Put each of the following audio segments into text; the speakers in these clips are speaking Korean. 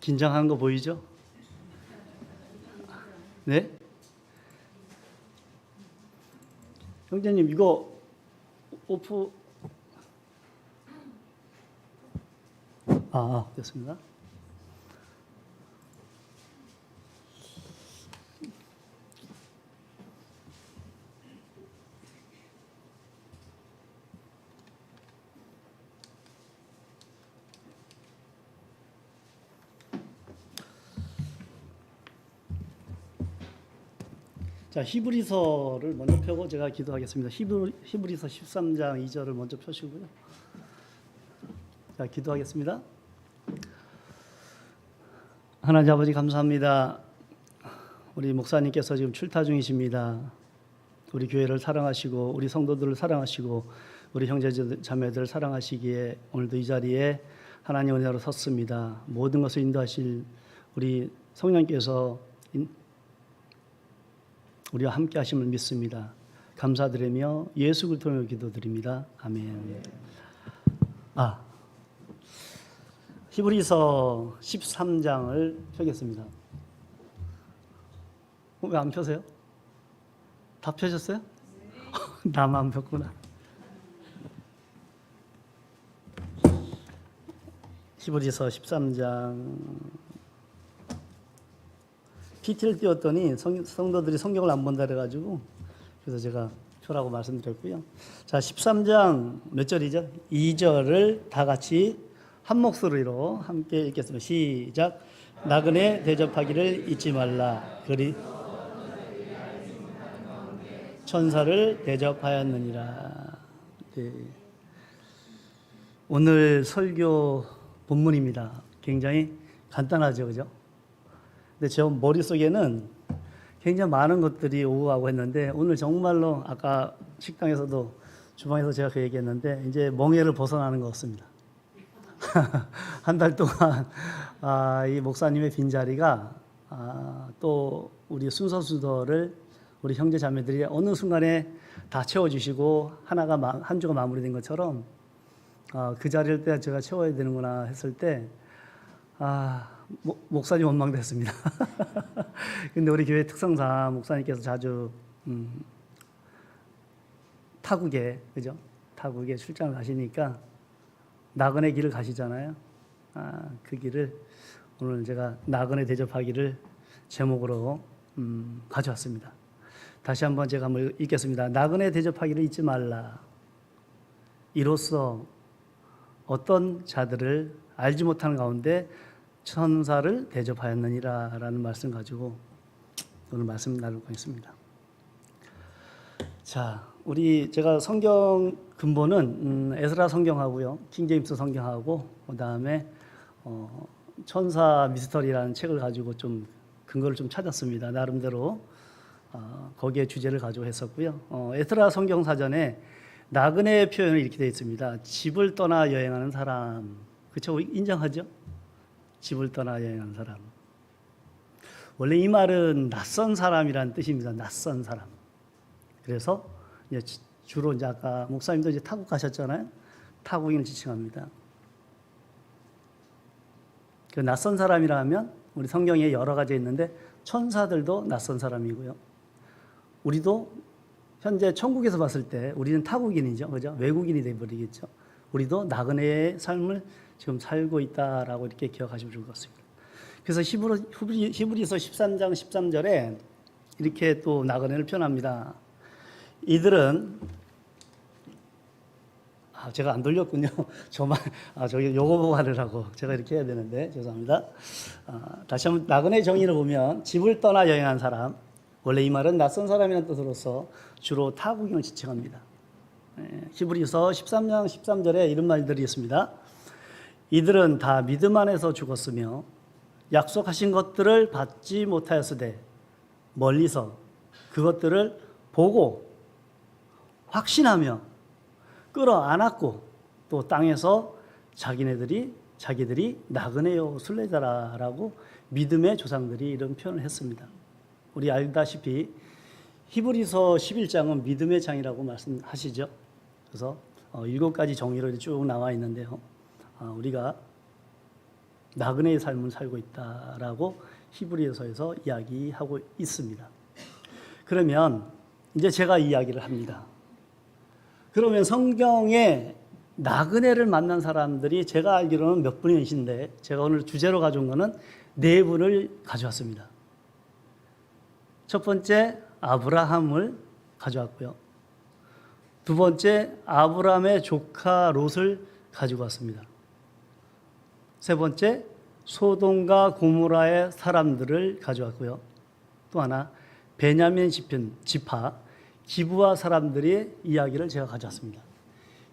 긴장한 거 보이죠? 네? 형제님 이거 오프 됐습니다. 자, 히브리서를 먼저 펴고 제가 기도하겠습니다. 히브리서 13장 2절을 먼저 펴시고요. 자, 기도하겠습니다. 하나님 아버지 감사합니다. 우리 목사님께서 지금 출타 중이십니다. 우리 교회를 사랑하시고 우리 성도들을 사랑하시고 우리 형제 자매들을 사랑하시기에 오늘도 이 자리에 하나님 은혜로 섰습니다. 모든 것을 인도하실 우리 성령께서 우리와 함께 하심을 믿습니다. 감사드리며 예수 그리스도로 기도드립니다. 아멘. 히브리서 13장을 펴겠습니다. 왜 안 펴세요? 다 펴셨어요? 나만 폈구나. 히브리서 13장 PT를 띄웠더니 성도들이 성경을 안 본다 그래가지고 그래서 제가 펴라고 말씀드렸고요. 자, 13장 몇 절이죠? 2절을 다 같이 한 목소리로 함께 읽겠습니다. 시작. 나그네 대접하기를 잊지 말라. 그리 천사를 대접하였느니라. 네. 오늘 설교 본문입니다. 굉장히 간단하죠, 그죠? 근데 제 머릿속에는 굉장히 많은 것들이 오고 가고 했는데 오늘 정말로 아까 식당에서도 주방에서 제가 그 얘기했는데 이제 멍에를 벗어나는 것 같습니다. 한 달 동안 이 목사님의 빈자리가 또 우리 순서수도를 우리 형제 자매들이 어느 순간에 다 채워주시고 한 주가 마무리된 것처럼 그 자리를 때 제가 채워야 되는구나 했을 때 목사님 원망됐습니다. 근데 우리 교회 특성상 목사님께서 자주 그죠? 타국에 출장을 가시니까 나그네 길을 가시잖아요. 그 길을 오늘 제가 나그네 대접하기를 제목으로 가져왔습니다. 다시 한번 제가 한번 읽겠습니다. 나그네 대접하기를 잊지 말라. 이로써 어떤 자들을 알지 못하는 가운데 천사를 대접하였느니라 라는 말씀 가지고 오늘 말씀 나누고 있습니다. 자, 제가 성경 근본은 에스라 성경하고요, 킹제임스 성경하고 그 다음에 천사 미스터리라는 책을 가지고 좀 근거를 좀 찾았습니다. 나름대로 거기에 주제를 가지고 했었고요. 에스라 성경 사전에 나그네 표현이 이렇게 되어 있습니다. 집을 떠나 여행하는 사람, 그렇죠? 인정하죠? 집을 떠나 여행하는 사람. 원래 이 말은 낯선 사람이라는 뜻입니다. 낯선 사람. 그래서 주로 이제 아까 목사님도 이제 타국 가셨잖아요. 타국인을 지칭합니다. 그 낯선 사람이라 하면 우리 성경에 여러 가지 있는데 천사들도 낯선 사람이고요. 우리도 현재 천국에서 봤을 때 우리는 타국인이죠. 그죠? 외국인이 되어버리겠죠. 우리도 나그네의 삶을 지금 살고 있다라고 이렇게 기억하시면 좋을 것 같습니다. 그래서 히브리서 13장 13절에 이렇게 또 나그네를 표현합니다. 이들은 제가 안 돌렸군요. 저만 저기 요거 보고 하느라고 제가 이렇게 해야 되는데 죄송합니다. 다시 한번 나그네 정의를 보면 집을 떠나 여행한 사람, 원래 이 말은 낯선 사람이라는 뜻으로서 주로 타국인을 지칭합니다. 히브리서 13장 13절에 이런 말들이 있습니다. 이들은 다 믿음 안에서 죽었으며 약속하신 것들을 받지 못하였으되 멀리서 그것들을 보고 확신하며 끌어안았고 또 땅에서 자기들이 나그네요 순례자라라고 믿음의 조상들이 이런 표현을 했습니다. 우리 알다시피 히브리서 11장은 믿음의 장이라고 말씀하시죠. 그래서 7가지 정의로 쭉 나와 있는데요. 우리가 나그네의 삶을 살고 있다라고 히브리서에서 이야기하고 있습니다. 그러면 이제 제가 이야기를 합니다. 그러면 성경에 나그네를 만난 사람들이 제가 알기로는 몇 분이 계신데 제가 오늘 주제로 가져온 거는 네 분을 가져왔습니다. 첫 번째 아브라함을 가져왔고요. 두 번째 아브라함의 조카 롯을 가지고 왔습니다. 세 번째 소돔과 고모라의 사람들을 가져왔고요. 또 하나 베냐민 지파 기브아 사람들의 이야기를 제가 가져왔습니다.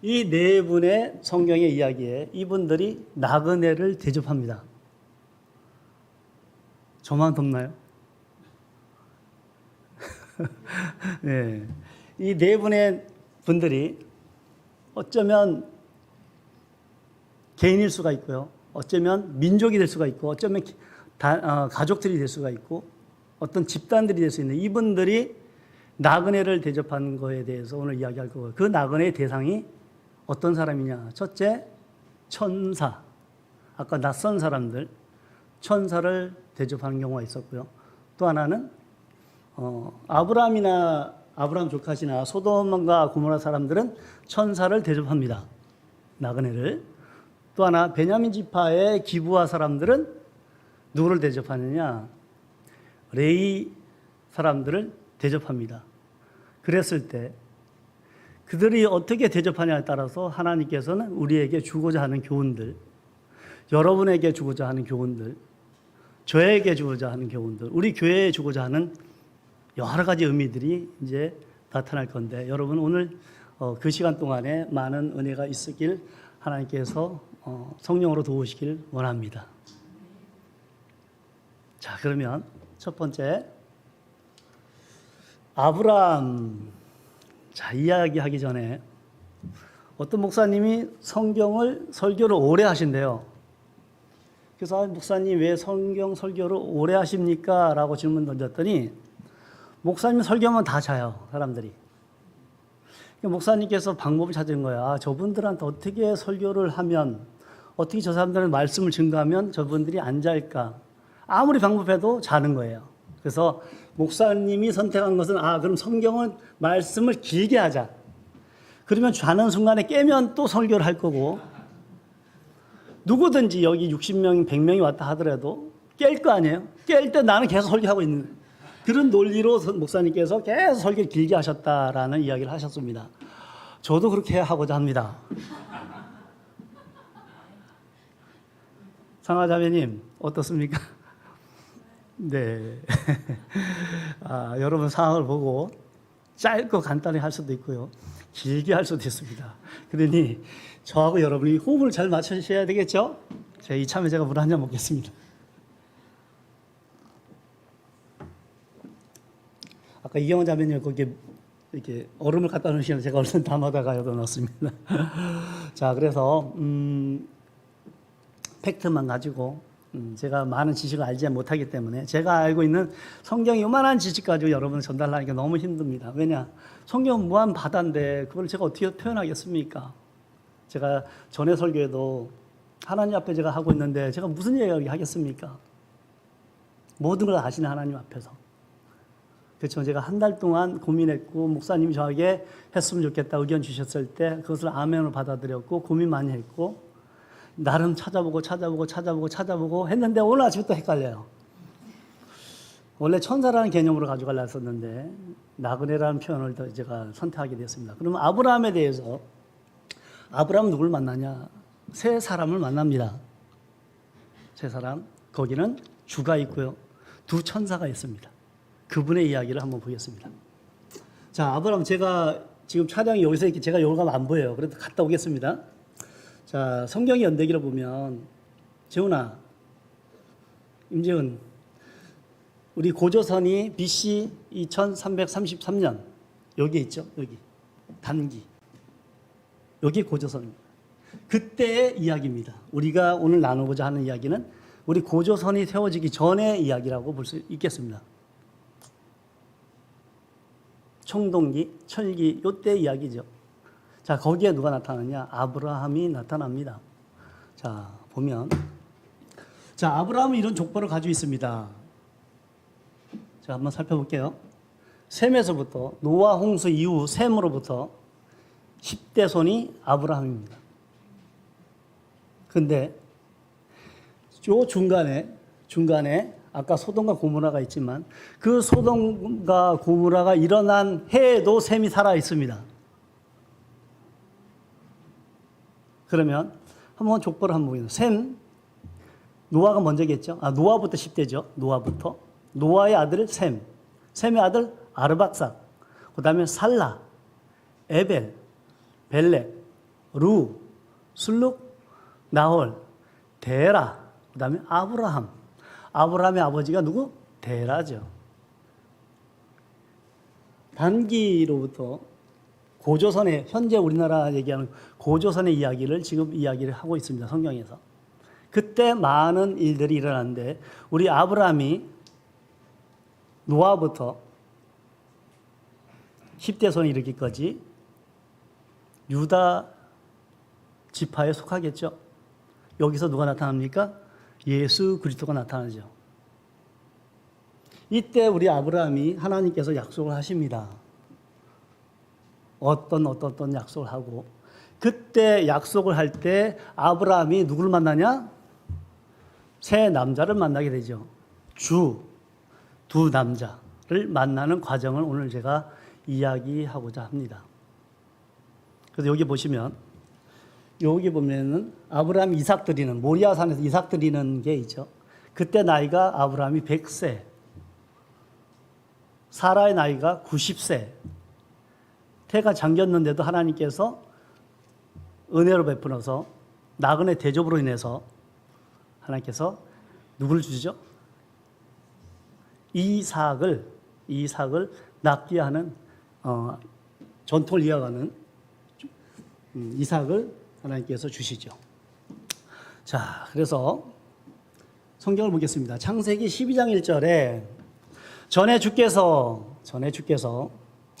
이 네 분의 성경의 이야기에 이분들이 나그네를 대접합니다. 저만 덥나요? 네. 이 네 분의 분들이 어쩌면 개인일 수가 있고요. 어쩌면 민족이 될 수가 있고, 어쩌면 가족들이 될 수가 있고, 어떤 집단들이 될 수 있는 이분들이 나그네를 대접하는 거에 대해서 오늘 이야기할 거고요. 그 나그네의 대상이 어떤 사람이냐? 첫째, 천사. 아까 낯선 사람들, 천사를 대접하는 경우가 있었고요. 또 하나는 아브라함 조카시나 소돔과 고모라 사람들은 천사를 대접합니다. 나그네를. 또 하나 베냐민 지파의 기브아 사람들은 누구를 대접하느냐? 레위 사람들을 대접합니다. 그랬을 때 그들이 어떻게 대접하냐에 따라서 하나님께서는 우리에게 주고자 하는 교훈들, 여러분에게 주고자 하는 교훈들, 저에게 주고자 하는 교훈들, 우리 교회에 주고자 하는 여러 가지 의미들이 이제 나타날 건데 여러분 오늘 그 시간 동안에 많은 은혜가 있었길 하나님께서 성령으로 도우시길 원합니다. 자, 그러면 첫 번째 아브라함. 자, 이야기하기 전에 어떤 목사님이 설교를 오래 하신대요. 그래서 목사님 왜 성경 설교를 오래 하십니까? 라고 질문 던졌더니 목사님 설교하면 다 자요, 사람들이. 목사님께서 방법을 찾은 거야. 저분들한테 어떻게 설교를 하면, 어떻게 저 사람들은 말씀을 증거하면 저분들이 안 잘까? 아무리 방법해도 자는 거예요. 그래서 목사님이 선택한 것은 그럼 성경은 말씀을 길게 하자. 그러면 자는 순간에 깨면 또 설교를 할 거고 누구든지 여기 60명, 100명이 왔다 하더라도 깰 거 아니에요? 깰 때 나는 계속 설교하고 있는 거예요. 그런 논리로 목사님께서 계속 설교를 길게 하셨다라는 이야기를 하셨습니다. 저도 그렇게 하고자 합니다. 상하자매님 어떻습니까? 네. 여러분 상황을 보고 짧고 간단히 할 수도 있고요. 길게 할 수도 있습니다. 그러니 저하고 여러분이 호흡을 잘 맞추셔야 되겠죠? 이참에 제가 물 한 잔 먹겠습니다. 아까 이경원 자매님 거기에 이렇게 얼음을 갖다 놓으시면 제가 얼른 담아다가 여기다 넣었습니다. 자, 그래서 팩트만 가지고 제가 많은 지식을 알지 못하기 때문에 제가 알고 있는 성경의 요만한 지식 가지고 여러분을 전달하니까 너무 힘듭니다. 왜냐? 성경은 무한 바다인데 그걸 제가 어떻게 표현하겠습니까? 제가 전에 설교에도 하나님 앞에 제가 하고 있는데 제가 무슨 이야기 하겠습니까? 모든 걸 아시는 하나님 앞에서. 그렇죠. 제가 한 달 동안 고민했고 목사님이 저에게 했으면 좋겠다 의견 주셨을 때 그것을 아멘으로 받아들였고 고민 많이 했고 나름 찾아보고 했는데 오늘 아침부터 헷갈려요. 원래 천사라는 개념으로 가져가려 했었는데 나그네라는 표현을 더 제가 선택하게 됐습니다. 그러면 아브라함에 대해서 아브라함은 누굴 만나냐? 세 사람을 만납니다. 세 사람. 거기는 주가 있고요. 두 천사가 있습니다. 그분의 이야기를 한번 보겠습니다. 자, 아브라함 제가 지금 촬영이 여기서 이렇게 제가 여기 가면 안 보여요. 그래도 갔다 오겠습니다. 자, 성경의 연대기를 보면 재훈아, 임재훈, 우리 고조선이 BC 2333년 여기 있죠. 여기 단기. 여기 고조선입니다. 그때의 이야기입니다. 우리가 오늘 나누고자 하는 이야기는 우리 고조선이 세워지기 전의 이야기라고 볼 수 있겠습니다. 청동기, 철기, 요때 이야기죠. 자, 거기에 누가 나타나냐? 아브라함이 나타납니다. 자, 보면 자, 아브라함은 이런 족보를 가지고 있습니다. 자, 한번 살펴볼게요. 셈에서부터 노아 홍수 이후 셈으로부터 10대 손이 아브라함입니다. 근데 요 중간에 아까 소돔과 고모라가 있지만 그 소돔과 고모라가 일어난 해에도 셈이 살아 있습니다. 그러면 한번 족보를 한번 보겠습니다. 셈, 노아가 먼저겠죠. 노아부터 10대죠. 노아부터. 노아의 아들 셈, 셈의 아들 아르박삭, 그 다음에 살라, 에벨, 벨렉, 루, 술룩, 나홀, 데라, 그 다음에 아브라함. 아브라함의 아버지가 누구? 데라죠. 단기로부터 고조선의, 현재 우리나라 얘기하는 고조선의 이야기를 지금 이야기를 하고 있습니다. 성경에서. 그때 많은 일들이 일어났는데 우리 아브라함이 노아부터 10대 손에 이르기까지 유다 지파에 속하겠죠. 여기서 누가 나타납니까? 예수 그리스도가 나타나죠. 이때 우리 아브라함이 하나님께서 약속을 하십니다. 어떤 약속을 하고 그때 약속을 할 때 아브라함이 누구를 만나냐? 세 남자를 만나게 되죠. 두 남자를 만나는 과정을 오늘 제가 이야기하고자 합니다. 그래서 여기 보시면은 아브라함이 이삭 드리는, 모리아산에서 이삭 드리는 게 있죠. 그때 나이가 아브라함이 100세, 사라의 나이가 90세, 태가 잠겼는데도 하나님께서 은혜로 베풀어서 나그네 대접으로 인해서 하나님께서 누구를 주시죠? 이삭을 낳게 하는 전통을 이어가는 이삭을 하나님께서 주시죠. 자, 그래서 성경을 보겠습니다. 창세기 12장 1절에 전에 주께서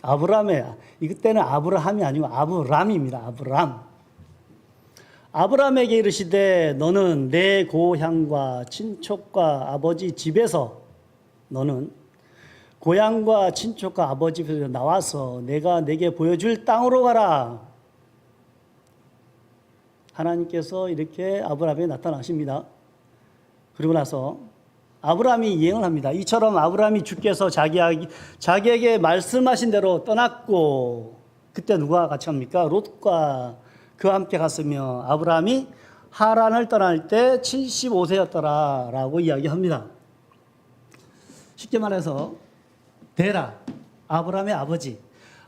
아브라함의, 이때는 아브라함이 아니고 아브람입니다. 아브람에게 이르시되 너는 내 고향과 친척과 아버지 집에서 너는 고향과 친척과 아버지 집에서 나와서 내가 내게 보여줄 땅으로 가라. 하나님께서 이렇게 아브라함에 나타나십니다. 그리고 나서 아브라함이 이행을 합니다. 이처럼 아브라함이 주께서 자기에게 말씀하신 대로 떠났고 그때 누가 같이 갑니까? 롯과 그와 함께 갔으며 아브라함이 하란을 떠날 때 75세였더라라고 이야기합니다. 쉽게 말해서 데라, 아브라함의 아버지.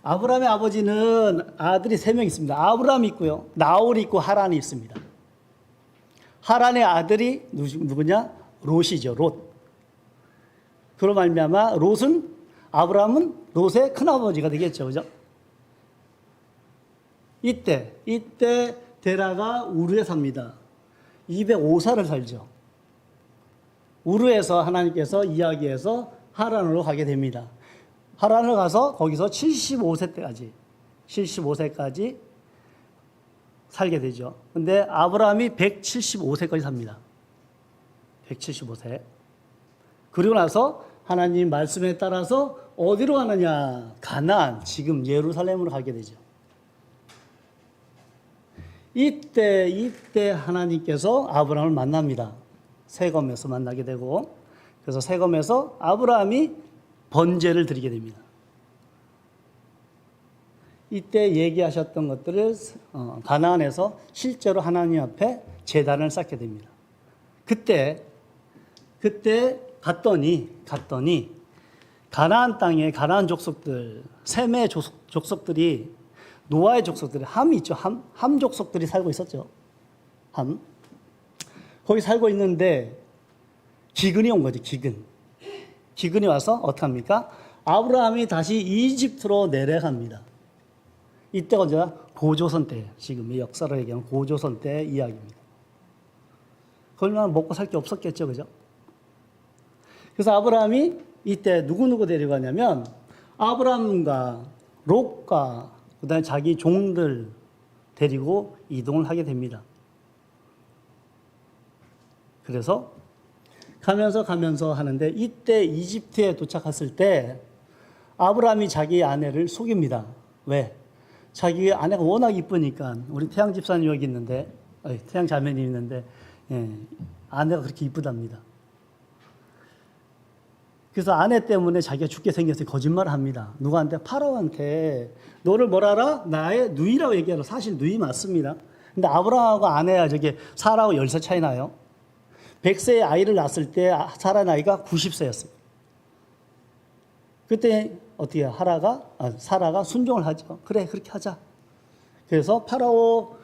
아브라함의 아버지는 아들이 3명 있습니다. 아브라함이 있고요. 나홀이 있고 하란이 있습니다. 하란의 아들이 누구냐? 롯이죠. 롯. 그로 말미암아 아브라함은 롯의 큰아버지가 되겠죠. 그죠? 이때 데라가 우르에 삽니다. 205살을 살죠. 우르에서 하나님께서 이야기해서 하란으로 가게 됩니다. 하란을 가서 거기서 75세까지 살게 되죠. 근데 아브라함이 175세까지 삽니다. 175세. 그리고 나서 하나님 말씀에 따라서 어디로 가느냐? 가나안, 지금 예루살렘으로 가게 되죠. 이때 하나님께서 아브라함을 만납니다. 세검에서 만나게 되고, 그래서 세검에서 아브라함이 번제를 드리게 됩니다. 이때 얘기하셨던 것들을 가나안에서 실제로 하나님 앞에 제단을 쌓게 됩니다. 그때 갔더니 가나안 땅에 가나안 족속들, 셈의 족속들이, 노아의 족속들이, 함이 있죠. 함 족속들이 살고 있었죠. 거기 살고 있는데 기근이 온 거죠. 기근이 와서 어떻게 합니까? 아브라함이 다시 이집트로 내려갑니다. 이때가 언제나 고조선 때, 지금의 역사로 얘기하면 고조선 때 이야기입니다. 그러면 먹고 살 게 없었겠죠. 그죠? 그래서 아브라함이 이때 누구 데려가냐면 아브라함과 롯과 그다음에 자기 종들 데리고 이동을 하게 됩니다. 그래서 가면서 하는데 이때 이집트에 도착했을 때 아브라함이 자기 아내를 속입니다. 왜? 자기 아내가 워낙 이쁘니까. 우리 태양 집사님 여기 있는데, 태양 자매님 있는데, 아내가 그렇게 이쁘답니다. 그래서 아내 때문에 자기가 죽게 생겼어요. 거짓말을 합니다. 누구한테? 파라오한테. 너를 뭐라 하라? 나의 누이라고 얘기하라. 사실 누이 맞습니다. 근데 아브라함하고 아내야 저게 사라하고 10살 차이 나요. 100세의 아이를 낳았을 때 사라 나이가 90세였어요. 그때 어떻게 사라가 순종을 하죠. 그래, 그렇게 하자. 그래서 파라오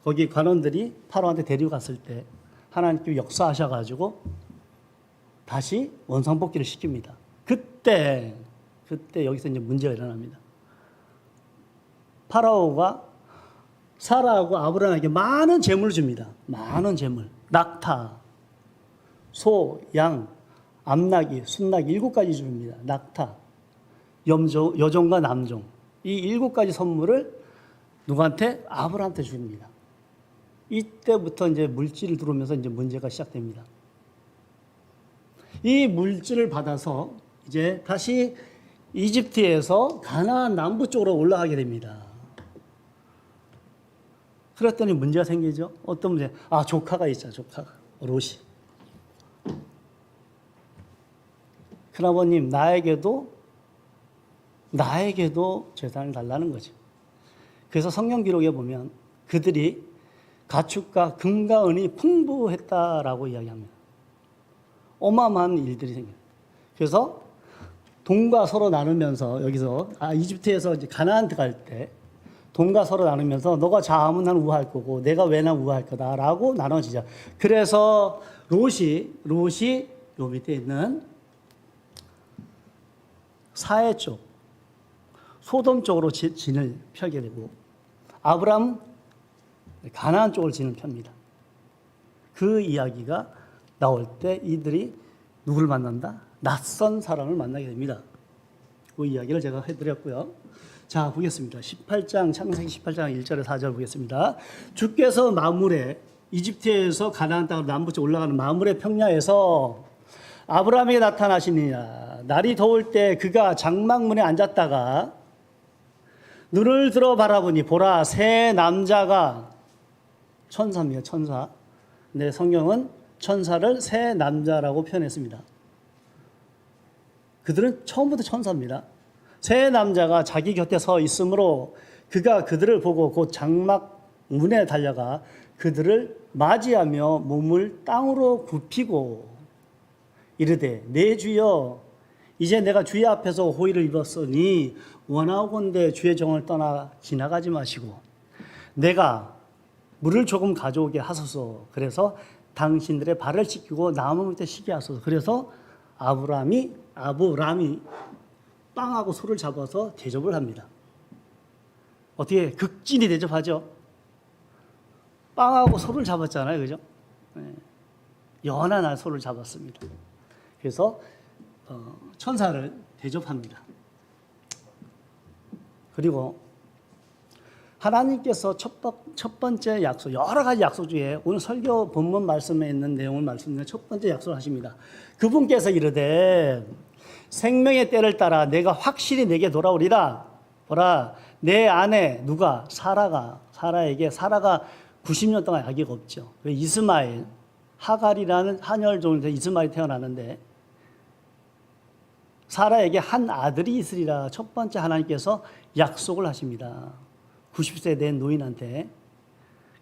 거기 관원들이 파라오한테 데리고 갔을 때 하나님께서 역사하셔가지고 다시 원상복귀를 시킵니다. 그때 여기서 이제 문제가 일어납니다. 파라오가 사라하고 아브라함에게 많은 재물을 줍니다. 많은 재물. 낙타, 소, 양, 암나귀, 순나귀 7가지 줍니다. 낙타, 여종과 남종. 이 7가지 선물을 누구한테? 아브라함한테 줍니다. 이때부터 이제 물질을 들어오면서 이제 문제가 시작됩니다. 이 물질을 받아서 이제 다시 이집트에서 가나안 남부 쪽으로 올라가게 됩니다. 그랬더니 문제가 생기죠. 어떤 문제? 조카가 있죠. 조카가. 롯이. 큰아버님, 나에게도 재산을 달라는 거죠. 그래서 성경 기록에 보면 그들이 가축과 금과 은이 풍부했다라고 이야기합니다. 어마어마한 일들이 생겨요. 그래서 돈과 서로 나누면서 여기서 이집트에서 이제 가나안 들어갈 때 돈과 서로 나누면서 너가 자하면 난 우할 거고 내가 왜난 우할 거다라고 나눠지죠. 그래서 롯이 요 밑에 있는 사해 쪽 소돔 쪽으로 진을 펴게 되고 아브람 가나안 쪽을 진을 펴니다. 그 이야기가 나올 때 이들이 누구를 만난다? 낯선 사람을 만나게 됩니다. 그 이야기를 제가 해드렸고요. 자, 보겠습니다. 18장, 창세기 18장 1절에 4절 보겠습니다. 주께서 마물에, 이집트에서 가나안 땅으로 남부쪽 올라가는 마물의 평야에서 아브라함에게 나타나시니라. 날이 더울 때 그가 장막문에 앉았다가 눈을 들어 바라보니 보라, 세 남자가 천사입니다. 천사. 네, 성경은 천사를 세 남자라고 표현했습니다. 그들은 처음부터 천사입니다. 세 남자가 자기 곁에 서 있으므로 그가 그들을 보고 곧 장막 문에 달려가 그들을 맞이하며 몸을 땅으로 굽히고 이르되 내 주여 이제 내가 주의 앞에서 호의를 입었으니 원하건대 주의 정을 떠나 지나가지 마시고 내가 물을 조금 가져오게 하소서. 그래서 당신들의 발을 씻기고 나무 밑에 쉬게 하소서. 그래서 아브라함이 빵하고 소를 잡아서 대접을 합니다. 어떻게 극진히 대접하죠? 빵하고 소를 잡았잖아요, 그죠? 연한 소를 잡았습니다. 그래서 천사를 대접합니다. 그리고 하나님께서 첫 번째 약속, 여러 가지 약속 중에 오늘 설교 본문 말씀에 있는 내용을 말씀드리는 첫 번째 약속을 하십니다. 그분께서 이르되 생명의 때를 따라 내가 확실히 내게 돌아오리라. 보라, 내 아내 누가? 사라가 90년 동안 아기가 없죠. 이스마엘, 하갈이라는 한열 종에서 이스마엘이 태어나는데 사라에게 한 아들이 있으리라. 첫 번째 하나님께서 약속을 하십니다. 90세 된 노인한테.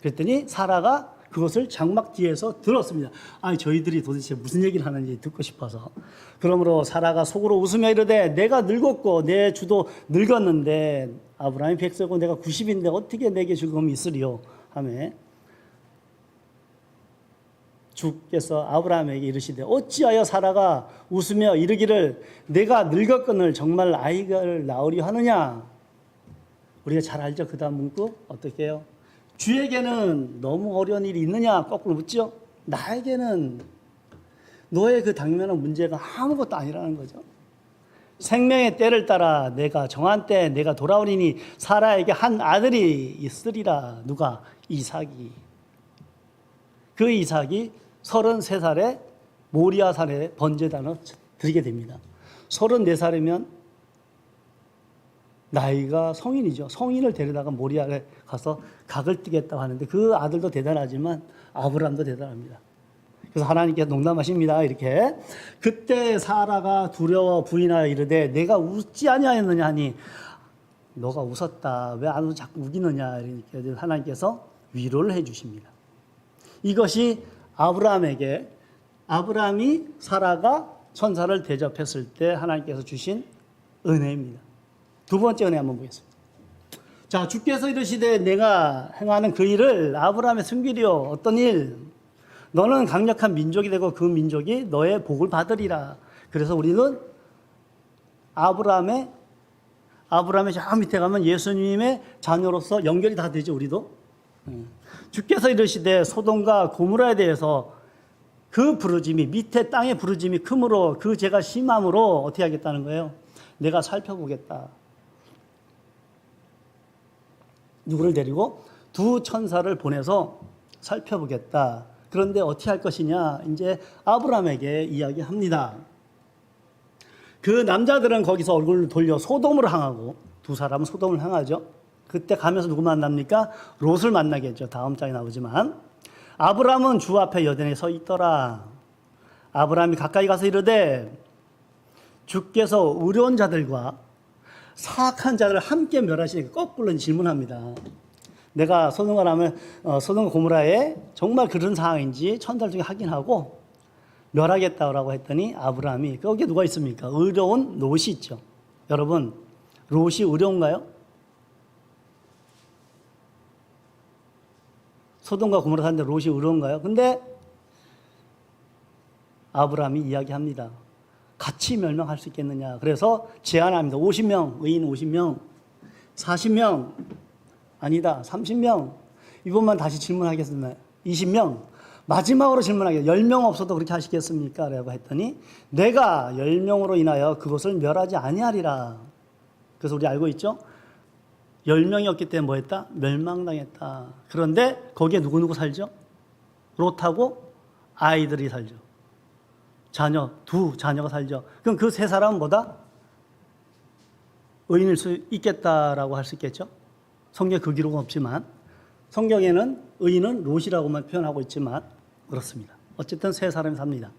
그랬더니 사라가 그것을 장막 뒤에서 들었습니다. 저희들이 도대체 무슨 얘기를 하는지 듣고 싶어서. 그러므로 사라가 속으로 웃으며 이르되 내가 늙었고 내 주도 늙었는데 아브라함이 100세고 내가 90인데 어떻게 내게 즐거움이 있으리요 하며 주께서 아브라함에게 이르시되 어찌하여 사라가 웃으며 이르기를 내가 늙었거늘 정말 아이를 낳으려 하느냐. 우리가 잘 알죠. 그 다음 문구 어떻게 해요? 주에게는 너무 어려운 일이 있느냐 거꾸로 묻죠. 나에게는 너의 그 당면한 문제가 아무것도 아니라는 거죠. 생명의 때를 따라 내가 정한 때 내가 돌아오리니 사라에게 한 아들이 있으리라. 누가? 이삭이. 그 이삭이 33살에 모리아산에 번제단을 드리게 됩니다. 34살이면 나이가 성인이죠. 성인을 데려다가 모리아에 가서 각을 뜨겠다고 하는데 그 아들도 대단하지만 아브라함도 대단합니다. 그래서 하나님께서 농담하십니다. 이렇게 그때 사라가 두려워 부인하여 이르되 내가 웃지 아니하였느냐 하니 너가 웃었다. 왜 안 자꾸 우기느냐. 이렇게 하나님께서 위로를 해 주십니다. 이것이 아브라함이 사라가 천사를 대접했을 때 하나님께서 주신 은혜입니다. 두 번째 은혜 한번 보겠습니다. 자, 주께서 이르시되 내가 행하는 그 일을 아브라함의 승길이요 어떤 일? 너는 강력한 민족이 되고 그 민족이 너의 복을 받으리라. 그래서 우리는 아브라함의 저 밑에 가면 예수님의 자녀로서 연결이 다 되죠. 우리도. 주께서 이르시되 소돔과 고모라에 대해서 그 부르짐이 밑에 땅의 부르짐이 크므로 그 죄가 심함으로 어떻게 하겠다는 거예요? 내가 살펴보겠다. 누구를 데리고? 두 천사를 보내서 살펴보겠다. 그런데 어떻게 할 것이냐? 이제 아브라함에게 이야기합니다. 그 남자들은 거기서 얼굴을 돌려 소돔으로 향하고 두 사람은 소돔을 향하죠. 그때 가면서 누구 만납니까? 롯을 만나겠죠. 다음 장에 나오지만 아브라함은 주 앞에 여전히 서 있더라. 아브라함이 가까이 가서 이르되 주께서 의로운 자들과 사악한 자들을 함께 멸하시니까 거꾸로 질문합니다. 내가 소돔과 고모라에 정말 그런 상황인지 천사들 중에 확인하고 멸하겠다고 했더니 아브라함이 거기에 누가 있습니까? 의로운 롯이 있죠. 여러분 롯이 의로운가요? 소돔과 고모라 사는데 롯이 의로운가요? 근데 아브라함이 이야기합니다. 같이 멸망할 수 있겠느냐. 그래서 제안합니다. 50명, 의인 50명, 40명, 아니다, 30명. 이번만 다시 질문하겠습니다. 20명. 마지막으로 질문하겠습니다. 10명 없어도 그렇게 하시겠습니까? 라고 했더니 내가 10명으로 인하여 그것을 멸하지 아니하리라. 그래서 우리 알고 있죠? 10명이었기 때문에 뭐 했다? 멸망당했다. 그런데 거기에 누구 살죠? 롯하고 아이들이 살죠. 두 자녀가 살죠. 그럼 그 세 사람은 뭐다? 의인일 수 있겠다라고 할 수 있겠죠? 성경에 그 기록은 없지만 성경에는 의인은 롯이라고만 표현하고 있지만 그렇습니다. 어쨌든 세 사람이 삽니다.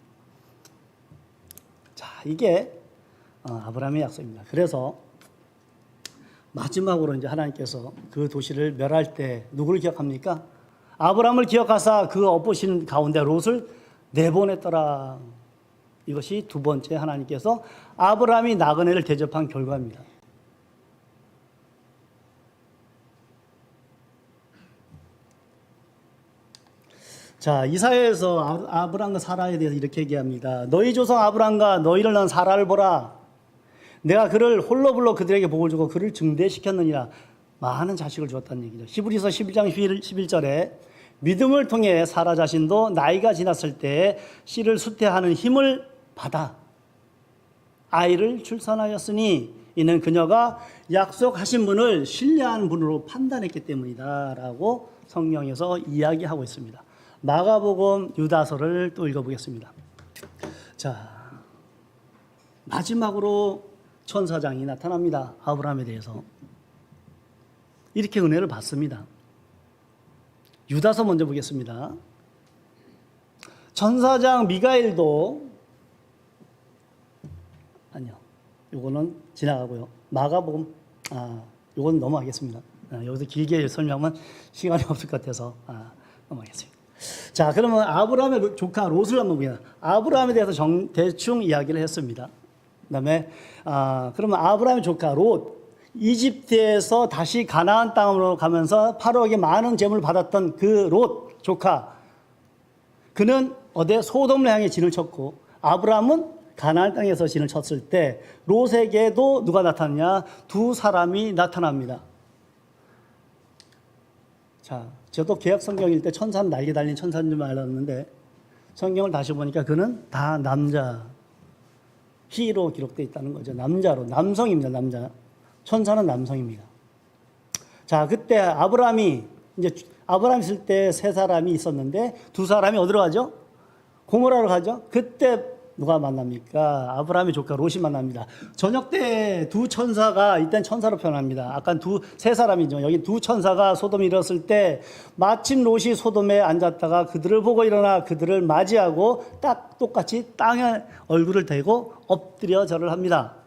자, 이게 아브라함의 약속입니다. 그래서 마지막으로 이제 하나님께서 그 도시를 멸할 때 누구를 기억합니까? 아브라함을 기억하사 그 엇보신 가운데 롯을 내보냈더라. 이것이 두 번째 하나님께서 아브라함이 나그네를 대접한 결과입니다. 자, 이사야에서 아브람과 사라에 대해서 이렇게 얘기합니다. 너희 조상 아브람과 너희를 낳은 사라를 보라. 내가 그를 홀로 불러 그들에게 복을 주고 그를 증대시켰느니라. 많은 자식을 주었다는 얘기죠. 히브리서 11장 11절에 믿음을 통해 사라 자신도 나이가 지났을 때 씨를 수태하는 힘을 받아 아이를 출산하였으니 이는 그녀가 약속하신 분을 신뢰한 분으로 판단했기 때문이다 라고 성경에서 이야기하고 있습니다. 마가복음 유다서를 또 읽어보겠습니다. 자, 마지막으로 천사장이 나타납니다. 아브라함에 대해서 이렇게 은혜를 받습니다. 유다서 먼저 보겠습니다. 천사장 미가엘도 아니요, 요거는 지나가고요. 마가복음 요건 넘어가겠습니다. 여기서 길게 설명하면 시간이 없을 것 같아서 넘어가겠습니다. 자, 그러면 아브라함의 조카 롯을 한번 보겠습니다. 아브라함에 대해서 대충 이야기를 했습니다. 그다음에 그러면 아브라함의 조카 롯, 이집트에서 다시 가나안 땅으로 가면서 파로에게 많은 재물을 받았던 그 롯 조카, 그는 어디 소돔을 향해 진을 쳤고 아브라함은 가나안 땅에서 진을 쳤을 때 롯에게도 누가 나타났냐? 두 사람이 나타납니다. 자, 저도 개역 성경일 때 천사는 날개 달린 천사인 줄 알았는데 성경을 다시 보니까 그는 다 남자, 히로 기록되어 있다는 거죠. 남자로, 남성입니다. 남자. 천사는 남성입니다. 자, 그때 아브라함이 있을 때 세 사람이 있었는데 두 사람이 어디로 가죠? 고모라로 가죠. 그때 누가 만납니까? 아브라함의 조카 롯이 만납니다. 저녁 때 두 천사가, 이땐 천사로 표현합니다. 아까 세 사람이죠. 여기 두 천사가 소돔에 이르렀을 때 마침 롯이 소돔에 앉았다가 그들을 보고 일어나 그들을 맞이하고 딱 똑같이 땅에 얼굴을 대고 엎드려 절을 합니다.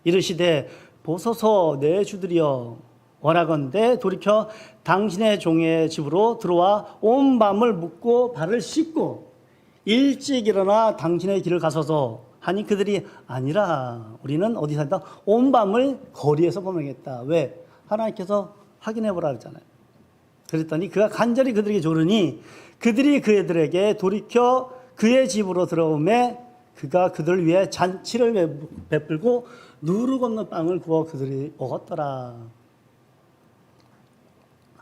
이르시되 보소서 내 주들이여 원하건대 돌이켜 당신의 종의 집으로 들어와 온 밤을 묵고 발을 씻고 일찍 일어나 당신의 길을 가소서 하니 그들이 아니라 우리는 어디서 한다? 온 밤을 거리에서 보내겠다. 왜? 하나님께서 확인해 보라 그랬잖아요. 그랬더니 그가 간절히 그들에게 조르니 그들이 그들에게 돌이켜 그의 집으로 들어오매 그가 그들을 위해 잔치를 베풀고 누룩 없는 빵을 구워 그들이 먹었더라.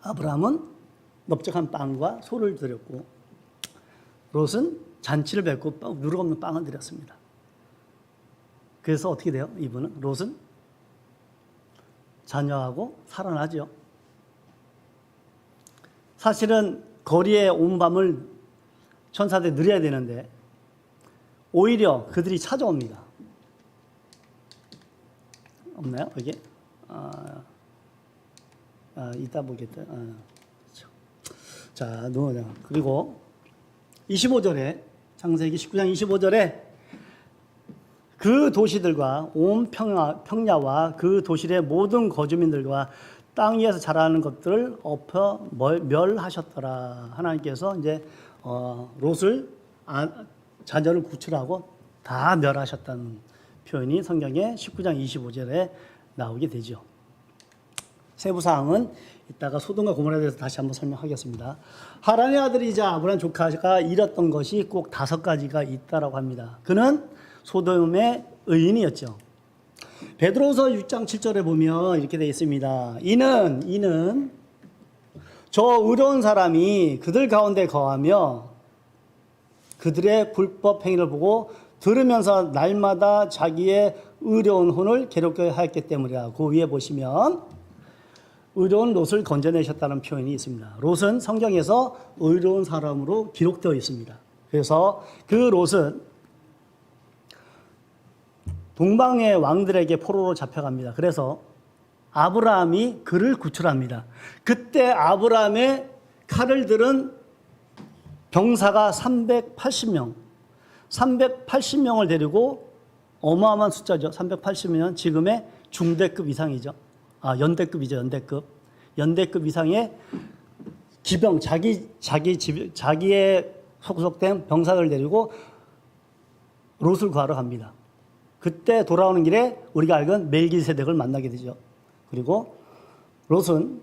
아브라함은 넓적한 빵과 소를 드렸고 롯은 잔치를 뵙고 누룩 없는 빵을 드렸습니다. 그래서 어떻게 돼요? 이분은 롯은 자녀하고 살아나죠. 사실은 거리에 온 밤을 천사들이 누려야 되는데 오히려 그들이 찾아옵니다. 없나요? 여기? 이따 보겠다. 자, 그리고 25절에 창세기 19장 25절에 그 도시들과 온 평야와 그 도시의 모든 거주민들과 땅 위에서 자라는 것들을 엎어 멸하셨더라. 하나님께서 이제 롯을 자녀를 구출하고 다 멸하셨다는 표현이 성경의 19장 25절에 나오게 되죠. 세부 사항은 이따가 소돔과 고모라에 대해서 다시 한번 설명하겠습니다. 하란의 아들이자 아브라함 조카가 이뤘던 것이 꼭 5가지가 있다라고 합니다. 그는 소돔의 의인이었죠. 베드로후서 6장 7절에 보면 이렇게 되어 있습니다. 이는 저 의로운 사람이 그들 가운데 거하며 그들의 불법 행위를 보고 들으면서 날마다 자기의 의로운 혼을 괴롭게 하였기 때문이라. 그 위에 보시면 의로운 롯을 건져내셨다는 표현이 있습니다. 롯은 성경에서 의로운 사람으로 기록되어 있습니다. 그래서 그 롯은 동방의 왕들에게 포로로 잡혀갑니다. 그래서 아브라함이 그를 구출합니다. 그때 아브라함의 칼을 들은 병사가 380명, 380명을 데리고 어마어마한 숫자죠. 380명 지금의 중대급 이상이죠. 연대급이죠. 연대급 이상의 기병, 자기의 소속된 병사들을 데리고 롯을 구하러 갑니다. 그때 돌아오는 길에 우리가 알건 멜기세덱을 만나게 되죠. 그리고 롯은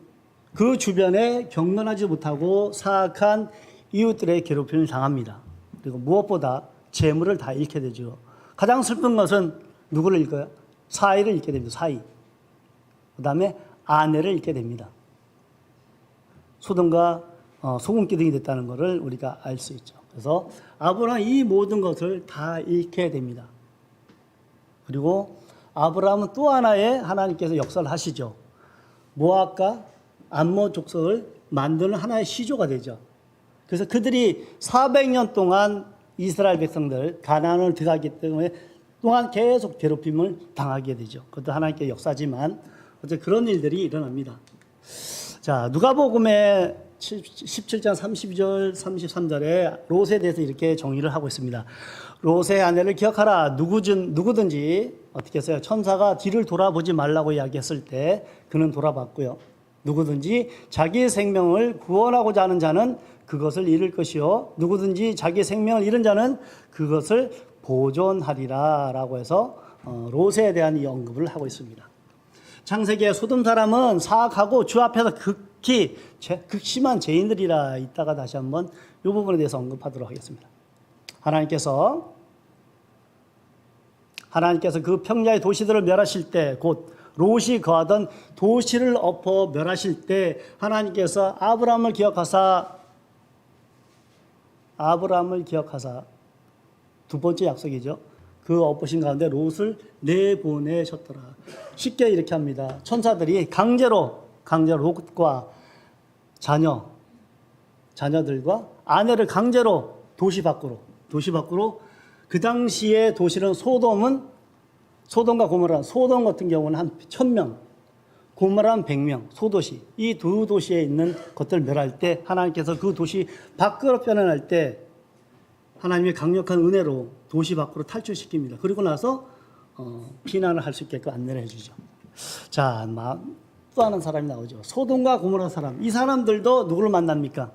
그 주변에 경건하지 못하고 사악한 이웃들의 괴롭힘을 당합니다. 그리고 무엇보다 재물을 다 잃게 되죠. 가장 슬픈 것은 누구를 잃어요? 사이를 잃게 됩니다. 사이. 그 다음에 아내를 잃게 됩니다. 소돔과 소금기둥이 됐다는 것을 우리가 알 수 있죠. 그래서 아브라함은 이 모든 것을 다 잃게 됩니다. 그리고 아브라함은 또 하나의 하나님께서 역사를 하시죠. 모압과 암몬 족속을 만드는 하나의 시조가 되죠. 그래서 그들이 400년 동안 이스라엘 백성들 가나안을 들어가기 때문에 동안 계속 괴롭힘을 당하게 되죠. 그것도 하나님께의 역사지만 어쨌든 그런 일들이 일어납니다. 자, 누가복음의 17장 32절 33절에 롯에 대해서 이렇게 정의를 하고 있습니다. 롯의 아내를 기억하라. 누구든지 어떻게 했어요? 천사가 뒤를 돌아보지 말라고 이야기했을 때 그는 돌아봤고요. 누구든지 자기의 생명을 구원하고자 하는 자는 그것을 잃을 것이요 누구든지 자기의 생명을 잃은 자는 그것을 보존하리라 라고 해서 롯에 대한 이 언급을 하고 있습니다. 창세기의 소돔 사람은 사악하고 주 앞에서 극심한 죄인들이라. 이따가 다시 한번 이 부분에 대해서 언급하도록 하겠습니다. 하나님께서 그 평야의 도시들을 멸하실 때, 곧 롯이 거하던 도시를 엎어 멸하실 때 하나님께서 아브라함을 기억하사 두 번째 약속이죠. 그 엎으신 가운데 롯을 내보내셨더라. 쉽게 이렇게 합니다. 천사들이 강제로 롯과 자녀들과 아내를 강제로 도시 밖으로 도시 밖으로. 그 당시에 도시는 소돔과 고모라, 소돔 같은 경우는 한 1000명, 고모라는 100명, 소도시. 이 두 도시에 있는 것들을 멸할 때 하나님께서 그 도시 밖으로 빼내날 때 하나님의 강력한 은혜로 도시 밖으로 탈출시킵니다. 그리고 나서 피난을 할 수 있게끔 안내를 해주죠. 자, 또 하는 사람이 나오죠. 소돔과 고모라 사람. 이 사람들도 누구를 만납니까?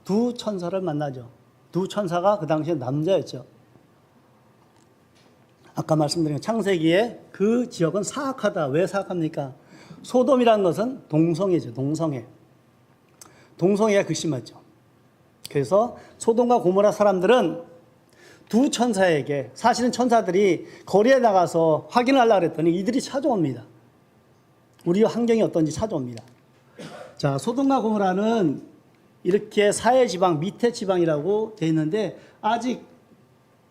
두 천사를 만나죠. 두 천사가 그 당시에 남자였죠. 아까 말씀드린 창세기에 그 지역은 사악하다. 왜 사악합니까? 소돔이라는 것은 동성애죠. 동성애가 극심하죠. 그래서 소돔과 고모라 사람들은 두 천사에게, 사실은 천사들이 거리에 나가서 확인하려고 했더니 이들이 찾아옵니다. 우리 환경이 어떤지 찾아옵니다. 자, 소돔과 고모라는 이렇게 사해 지방, 밑에 지방이라고 되어 있는데 아직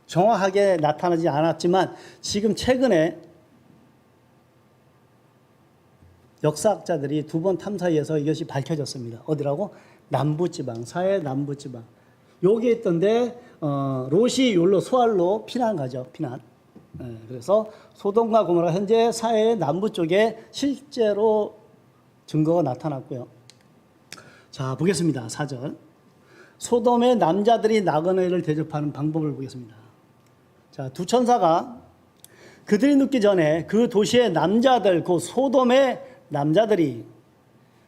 정확하게 나타나지 않았지만 지금 최근에 역사학자들이 2번 탐사해서 이것이 밝혀졌습니다. 어디라고? 남부지방, 사해 남부지방. 여기에 있던데 롯이 욜로 소알로 피난 가죠. 피난. 그래서 소돔과 고모라 현재 사해 남부 쪽에 실제로 증거가 나타났고요. 자, 보겠습니다. 4절. 소돔의 남자들이 나그네를 대접하는 방법을 보겠습니다. 자, 두 천사가 그들이 눕기 전에 그 도시의 남자들, 그 소돔의 남자들이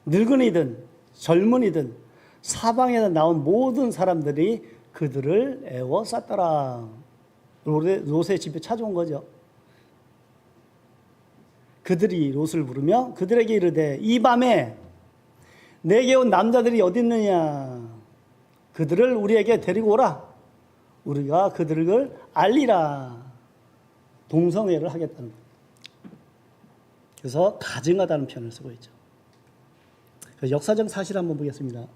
늙은이든 젊은이든 사방에서 나온 모든 사람들이 그들을 애워쌌더라. 롯의 집에 찾아온 거죠. 그들이 롯을 부르며 그들에게 이르되 이 밤에 내게 온 남자들이 어디 있느냐? 그들을 우리에게 데리고 오라. 우리가 그들을 알리라. 동성애를 하겠다는 거예요. 그래서 가증하다는 표현을 쓰고 있죠. 역사적 사실 한번 보겠습니다.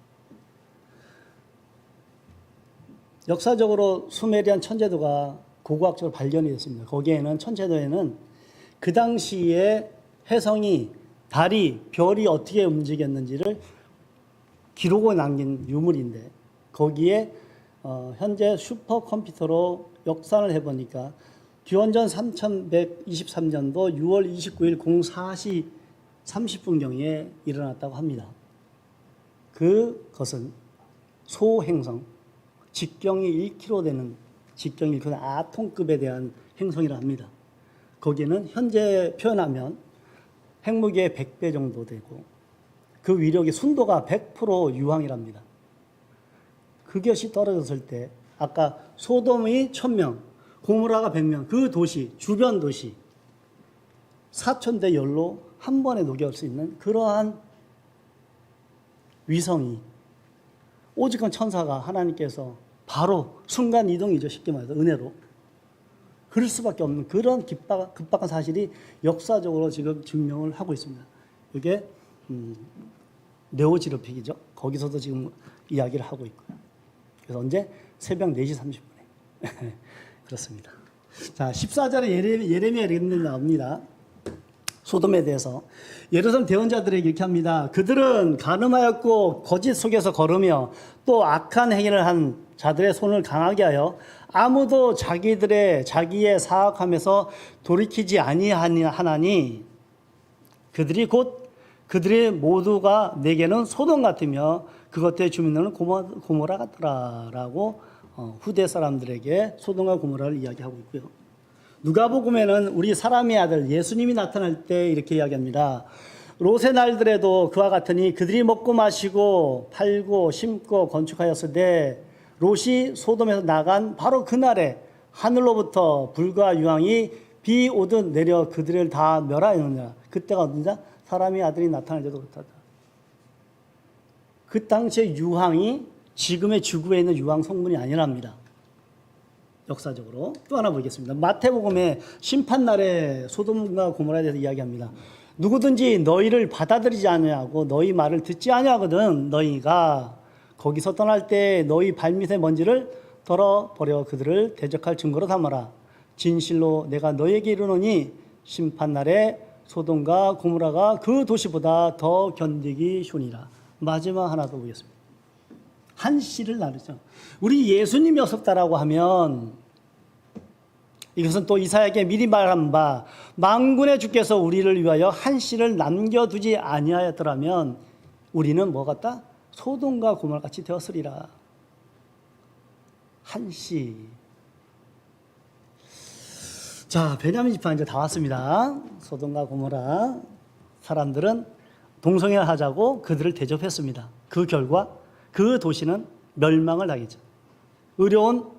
역사적으로 수메리안 천제도가 고고학적으로 발견이 됐습니다. 거기에는 천제도에는 그 당시에 혜성이, 달이, 별이 어떻게 움직였는지를 기록을 남긴 유물인데 거기에 현재 슈퍼컴퓨터로 역산을 해보니까 기원전 3123년도 6월 29일 04시 30분경에 일어났다고 합니다. 그것은 소행성, 직경이 1km 되는 직경이 1km 아톰급에 대한 행성이라 합니다. 거기는 현재 표현하면 핵무기의 100배 정도 되고 그 위력의 순도가 100% 유황이랍니다. 그것이 떨어졌을 때 아까 소돔이 1000명, 고모라가 100명, 그 도시, 주변 도시 4000대 열로 한 번에 녹여올 수 있는 그러한 위성이 오직한 천사가 하나님께서 바로 순간 이동이죠. 쉽게 말해서 은혜로. 그럴 수밖에 없는 그런 급박한 사실이 역사적으로 지금 증명을 하고 있습니다. 이게 네오지르픽이죠. 거기서도 지금 이야기를 하고 있고요. 그래서 언제? 새벽 4시 30분에. 그렇습니다. 자, 14절에 예레미야 이렇게 나옵니다. 소돔에 대해서. 예루살렘 대원자들에게 이렇게 합니다. 그들은 간음하였고 거짓 속에서 걸으며 또 악한 행위를 한 자들의 손을 강하게 하여 아무도 자기의 사악함에서 돌이키지 아니하나니 그들이 모두가 내게는 소돔 같으며 그것들의 주민들은 고모라 같더라라고 후대 사람들에게 소돔과 고모라를 이야기하고 있고요. 누가복음에는 우리 사람의 아들 예수님이 나타날 때 이렇게 이야기합니다. 롯의 날들에도 그와 같으니 그들이 먹고 마시고 팔고 심고 건축하였으되 롯이 소돔에서 나간 바로 그날에 하늘로부터 불과 유황이 비 오듯 내려 그들을 다 멸하였느니라. 그때가 언제냐? 사람의 아들이 나타날 때도 그렇다. 그 당시의 유황이 지금의 지구에 있는 유황 성분이 아니랍니다. 역사적으로. 또 하나 보겠습니다. 마태복음에 심판날에 소돔과 고모라에 대해서 이야기합니다. 누구든지 너희를 받아들이지 아니하고 너희 말을 듣지 아니하거든 너희가 거기서 떠날 때 너희 발밑의 먼지를 덜어버려 그들을 대적할 증거로 삼아라. 진실로 내가 너희에게 이르노니 심판날에 소돔과 고모라가 그 도시보다 더 견디기 쉬우니라. 마지막 하나 더 보겠습니다. 한 씨를 나누죠. 우리 예수님이 오셨다라고 하면 이것은 또 이사야에게 미리 말한 바 만군의 주께서 우리를 위하여 한 씨를 남겨두지 아니하였더라면 우리는 뭐 같다? 소돔과 고모라 같이 되었으리라. 한 씨. 자, 베냐민 지파 이제 다 왔습니다. 소돔과 고모라 사람들은 동성애를 하자고 그들을 대접했습니다. 그 결과 그 도시는 멸망을 당했죠. 의로운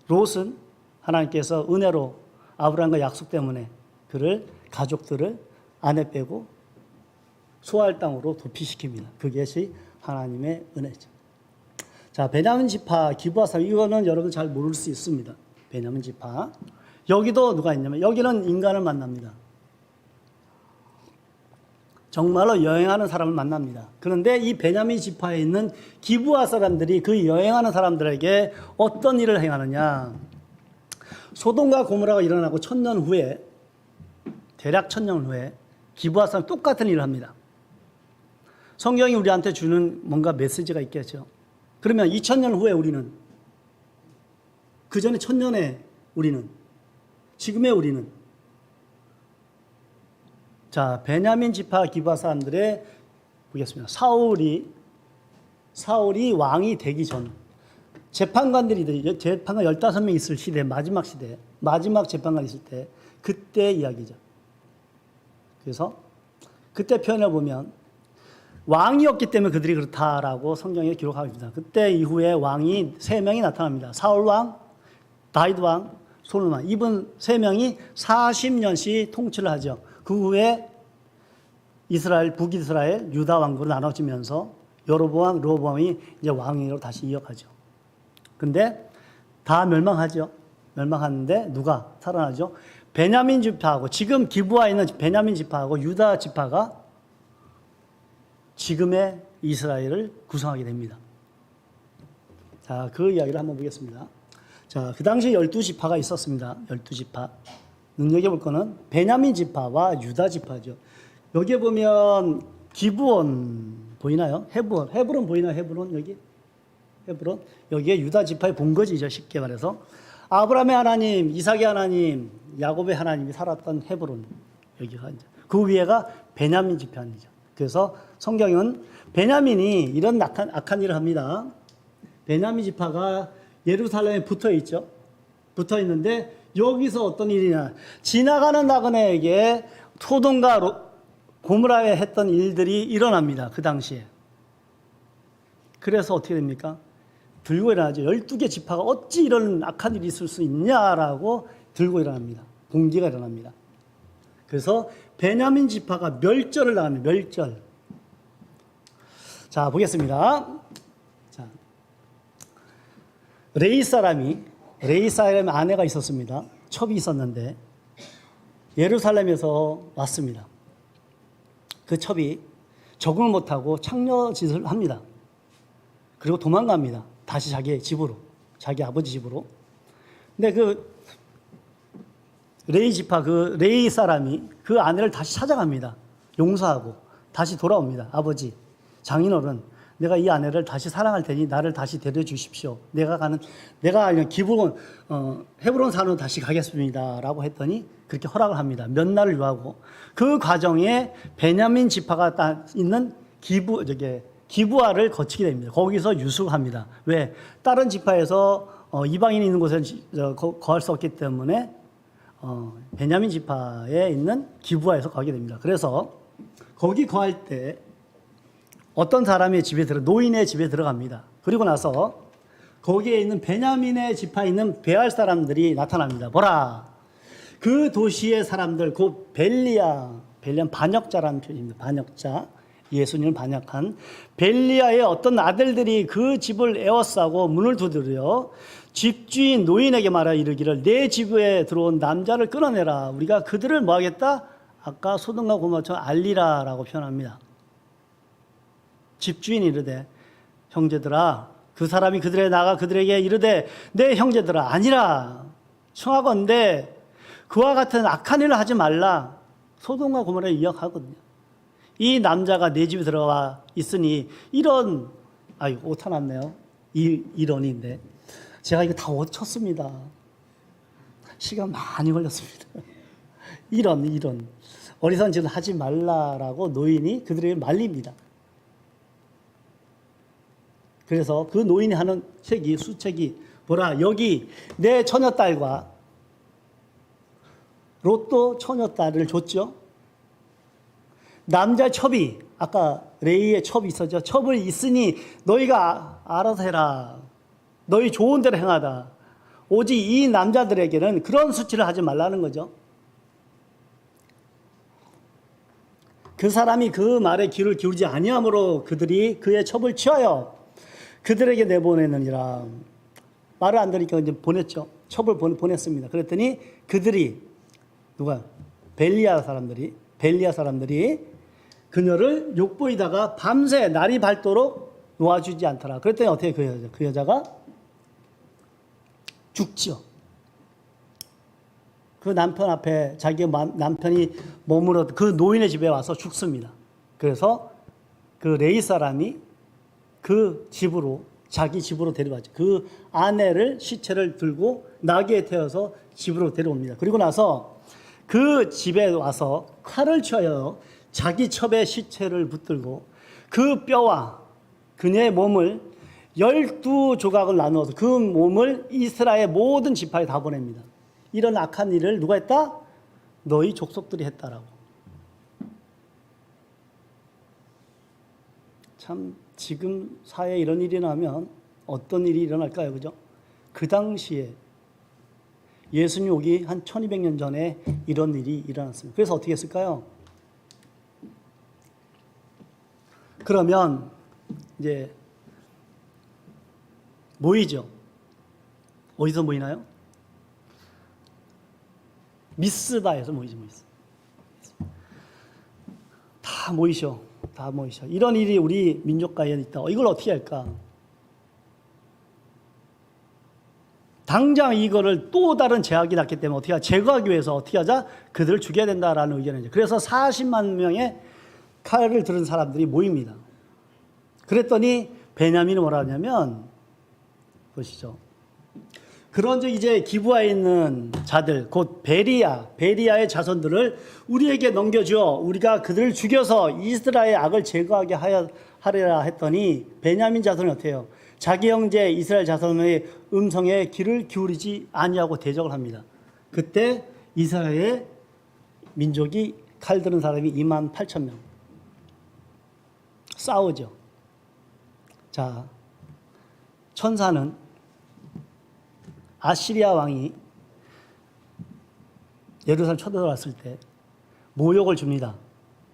롯은 하나님께서 은혜로 아브라함과 약속 때문에 그를 가족들을 아내 빼고 소알 땅으로 도피시킵니다. 그것이 하나님의 은혜죠. 자, 베냐민 지파 기브아 사람 이거는 여러분 잘 모를 수 있습니다. 베냐민 지파 여기도 누가 있냐면 여기는 인간을 만납니다. 정말로 여행하는 사람을 만납니다. 그런데 이 베냐민 지파에 있는 기브아 사람들이 그 여행하는 사람들에게 어떤 일을 행하느냐? 소돔과 고모라가 일어나고 1000년 후에 대략 1000년 후에 기브아 사람 똑같은 일을 합니다. 성경이 우리한테 주는 뭔가 메시지가 있겠죠. 그러면 2000년 후에 우리는 그 전에 1000년에 우리는 지금의 우리는 자, 베냐민 지파 기브아 사람들의 보겠습니다. 사울이 왕이 되기 전 재판관들이 재판관 15명 있을 시대 마지막 재판관 있을 때 그때 이야기죠. 그래서 그때 표현을 보면 왕이었기 때문에 그들이 그렇다라고 성경에 기록하고 있습니다. 그때 이후에 왕이 3명이 나타납니다. 사울 왕, 다윗 왕, 솔로몬. 이분 3명이 40년씩 통치를 하죠. 그 후에 이스라엘, 북이스라엘, 유다 왕국으로 나눠지면서 여로보암, 르호보암이 이제 왕위로 다시 이어가죠. 근데 다 멸망하죠. 멸망하는데 누가 살아나죠? 베냐민 지파하고 지금 기브아에 있는 베냐민 지파하고 유다 지파가 지금의 이스라엘을 구성하게 됩니다. 자, 그 이야기를 한번 보겠습니다. 자, 그 당시에 12지파가 있었습니다. 12지파. 눈여겨볼 거는 베냐민 지파와 유다 지파죠. 여기에 보면 기브온 보이나요? 헤브론 보이나요? 헤브론 여기? 헤브론 여기에 유다 지파의 본거지죠. 쉽게 말해서 아브라함의 하나님, 이삭의 하나님, 야곱의 하나님이 살았던 헤브론 여기가 이제 그 위에가 베냐민 지파이죠. 그래서 성경은 베냐민이 이런 악한 일을 합니다. 베냐민 지파가 예루살렘에 붙어 있죠. 붙어 있는데 여기서 어떤 일이냐? 지나가는 나그네에게 소돔과 고모라에 했던 일들이 일어납니다. 그 당시에. 그래서 어떻게 됩니까? 들고 일어나죠. 12개 지파가 어찌 이런 악한 일이 있을 수 있냐라고 들고 일어납니다. 공기가 일어납니다. 그래서 베냐민 지파가 멸절을 당합니다. 멸절. 자, 보겠습니다. 자, 레이 사람의 아내가 있었습니다. 첩이 있었는데 예루살렘에서 왔습니다. 그 첩이 적응을 못하고 창녀짓을 합니다. 그리고 도망갑니다. 다시 자기 집으로, 자기 아버지 집으로. 근데 그 레이 사람이 그 아내를 다시 찾아갑니다. 용서하고 다시 돌아옵니다. 아버지, 장인어른, 내가 이 아내를 다시 사랑할 테니 나를 다시 데려 주십시오. 내가 기브론 헤브론 산으로 다시 가겠습니다라고 했더니 그렇게 허락을 합니다. 몇 날을 유하고 그 과정에 베냐민 지파가 있는 기브아를 거치게 됩니다. 거기서 유숙합니다. 왜? 다른 지파에서 이방인이 있는 곳에 거할 수 없기 때문에 베냐민 지파에 있는 기브아에서 거하게 됩니다. 그래서 거기 거할 때 어떤 사람의 집에 노인의 집에 들어갑니다. 그리고 나서 거기에 있는 베냐민의 지파에 있는 베알 사람들이 나타납니다. 보라, 그 도시의 사람들, 그 벨리아는 반역자라는 표현입니다. 반역자, 예수님을 반역한 벨리아의 어떤 아들들이 그 집을 에워싸고 문을 두드려 집주인 노인에게 말하 이르기를 내 집에 들어온 남자를 끌어내라. 우리가 그들을 뭐 하겠다? 아까 소돔과 고모라처럼 알리라라고 표현합니다. 집주인이 이르되 형제들아, 그 사람이 그들에게 나가 그들에게 이르되 내 형제들아, 아니라 청하건대 그와 같은 악한 일을 하지 말라. 소돔과 고모라를 이야기하거든요. 이 남자가 내 집에 들어와 있으니 이런, 오타 났네요. 이 이론인데 제가 이거 다 쳤습니다. 시간 많이 걸렸습니다. 이런 어리석은 짓을 하지 말라라고 노인이 그들에게 말립니다. 그래서 그 노인이 하는 수책이 뭐라, 여기 내 처녀딸과 롯도 처녀딸을 줬죠. 남자 첩이, 아까 레이의 첩이 있었죠. 첩을 있으니 너희가 알아서 해라. 너희 좋은 대로 행하다. 오직 이 남자들에게는 그런 수치를 하지 말라는 거죠. 그 사람이 그 말에 귀를 기울이지 아니함으로 그들이 그의 첩을 취하여 그들에게 내보내느니라. 말을 안 들으니까 이제 보냈죠. 첩을 보냈습니다. 그랬더니 그들이, 누가? 벨리아 사람들이 그녀를 욕보이다가 밤새 날이 밝도록 놓아주지 않더라. 그랬더니 어떻게 그 여자가 죽죠. 그 남편 앞에 자기 남편이 머물러 그 노인의 집에 와서 죽습니다. 그래서 그 레이 사람이 그 집으로, 자기 집으로 데려가죠. 그 아내를, 시체를 들고 나귀에 태워서 집으로 데려옵니다. 그리고 나서 그 집에 와서 칼을 취하여 자기 첩의 시체를 붙들고 그 뼈와 그녀의 몸을 12조각을 나누어서 그 몸을 이스라엘 모든 지파에 다 보냅니다. 이런 악한 일을 누가 했다? 너희 족속들이 했다라고. 참 지금 사회에 이런 일이 나면 어떤 일이 일어날까요? 그죠? 그 당시에 예수님 오기 한 1200년 전에 이런 일이 일어났습니다. 그래서 어떻게 했을까요? 그러면 이제 모이죠. 어디서 모이나요? 미스바에서 모이죠. 다 모이셔. 이런 일이 우리 민족 가에 있다. 이걸 어떻게 할까? 당장 이거를 또 다른 제약이 났기 때문에 어떻게 하자? 제거하기 위해서 어떻게 하자? 그들을 죽여야 된다라는 의견이죠. 그래서 40만 명의 칼을 들은 사람들이 모입니다. 그랬더니 베냐민이 뭐라 하냐면, 보시죠. 그런즉 이제 기브아에 있는 자들, 곧 베리아의 자손들을 우리에게 넘겨주어 우리가 그들을 죽여서 이스라엘의 악을 제거하게 하리라 했더니 베냐민 자손이 어떻게 해요? 자기 형제 이스라엘 자손의 음성에 귀를 기울이지 아니하고 대적을 합니다. 그때 이스라엘의 민족이 칼 들은 사람이 28,000명 싸우죠. 자, 천사는 아시리아 왕이 예루살렘 쳐들어왔을 때 모욕을 줍니다.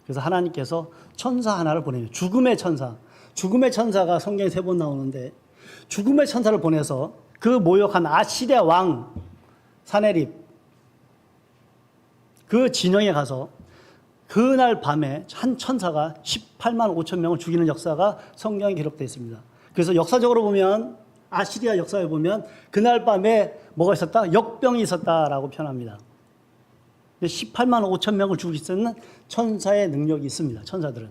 그래서 하나님께서 천사 하나를 보내요. 죽음의 천사가 성경에 3번 나오는데 죽음의 천사를 보내서 그 모욕한 아시리아 왕 사네립 그 진영에 가서 그날 밤에 한 천사가 18만 5천 명을 죽이는 역사가 성경에 기록되어 있습니다. 그래서 역사적으로 보면 아시리아 역사에 보면 그날 밤에 뭐가 있었다? 역병이 있었다라고 표현합니다. 18만 5천 명을 죽일 수 있는 천사의 능력이 있습니다. 천사들은.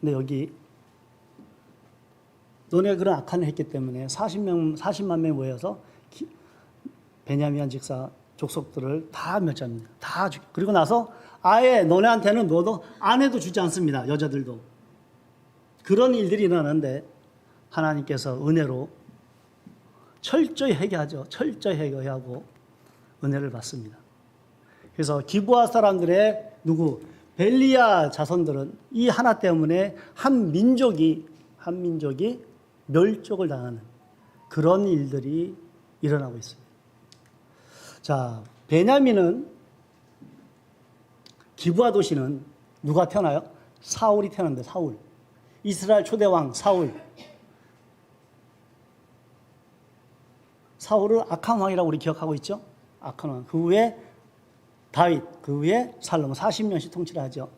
근데 여기 너네가 그런 악한 일을 했기 때문에 40만 명이 모여서 베냐민 직사 족속들을 다 멸자합니다. 다 죽여. 그리고 나서 아예 너네한테는 너도 아내도 주지 않습니다. 여자들도. 그런 일들이 일어나는데 하나님께서 은혜로 철저히 회개하죠. 철저히 회개하고 은혜를 받습니다. 그래서 기브아 사람들의 벨리아 자손들은 이 하나 때문에 한 민족이 멸족을 당하는 그런 일들이 일어나고 있습니다. 자, 베냐민은 기브아 도시는 누가 태어나요? 사울이 태어난대. 사울. 이스라엘 초대왕 사울을 악한 왕이라고 우리 기억하고 있죠? 악한 왕. 그 후에 다윗, 그 후에 살로몬 40년씩 통치를 하죠.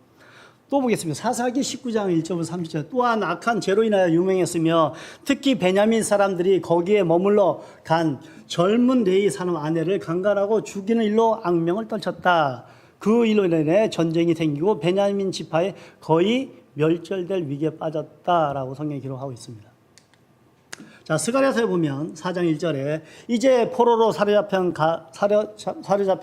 또 보겠습니다. 사사기 19장 1절부터 30절. 또한 악한 죄로 인하여 유명했으며 특히 베냐민 사람들이 거기에 머물러 간 젊은 레위 사람 아내를 강간하고 죽이는 일로 악명을 떨쳤다. 그 일로 인해 전쟁이 생기고 베냐민 지파에 거의 멸절될 위기에 빠졌다라고 성경이 기록하고 있습니다. 자, 스가랴서에 보면 4장 1절에 이제 포로로 사로잡혀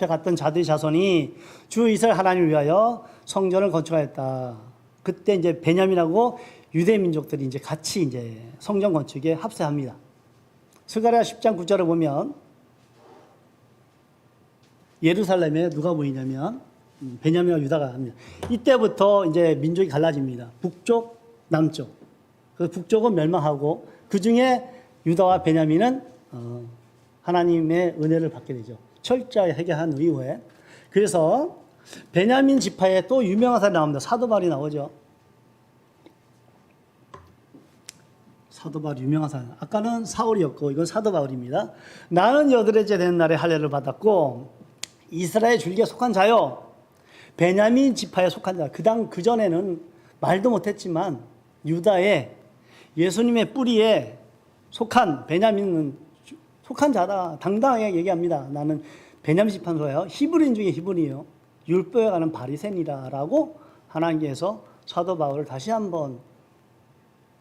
갔던 자들의 자손이 주 이스라엘 하나님을 위하여 성전을 건축하였다. 그때 이제 베냐민하고 유대 민족들이 이제 같이 이제 성전 건축에 합세합니다. 스가랴 10장 9절을 보면 예루살렘에 누가 모이냐면 베냐민과 유다가 합니다. 이때부터 이제 민족이 갈라집니다. 북쪽, 남쪽. 그 북쪽은 멸망하고 그 중에 유다와 베냐민은 하나님의 은혜를 받게 되죠. 철저히 해결한 이후에. 그래서 베냐민 지파에 또 유명한 사람이 나옵니다. 사도 바울이 나오죠. 사도 바울 유명한 사람. 아까는 사울이었고 이건 사도 바울입니다. 나는 여드레제 되는 날에 할례를 받았고 이스라엘 줄기에 속한 자요. 베냐민 지파에 속한 자. 그 전에는 말도 못했지만 유다의 예수님의 뿌리에 속한 베냐민은 속한 자다. 당당하게 얘기합니다. 나는 베냐민 지파로요. 히브리인 중에 히브리요. 율법에 가는 바리새인이라라고 하나님께서 사도 바울을 다시 한번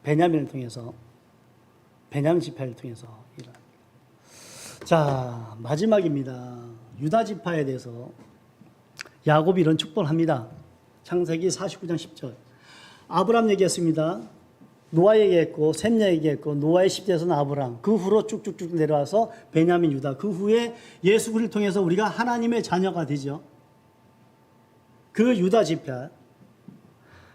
베냐민을 통해서 베냐민 지파를 통해서 일어납니다. 자, 마지막입니다. 유다 지파에 대해서 야곱이 이런 축복을 합니다. 창세기 49장 10절. 아브람 얘기했습니다. 노아 얘기했고 셈 얘기했고 노아의 10대에서는 아브람. 그 후로 쭉쭉쭉 내려와서 베냐민 유다. 그 후에 예수 그리스도를 통해서 우리가 하나님의 자녀가 되죠. 그 유다 지파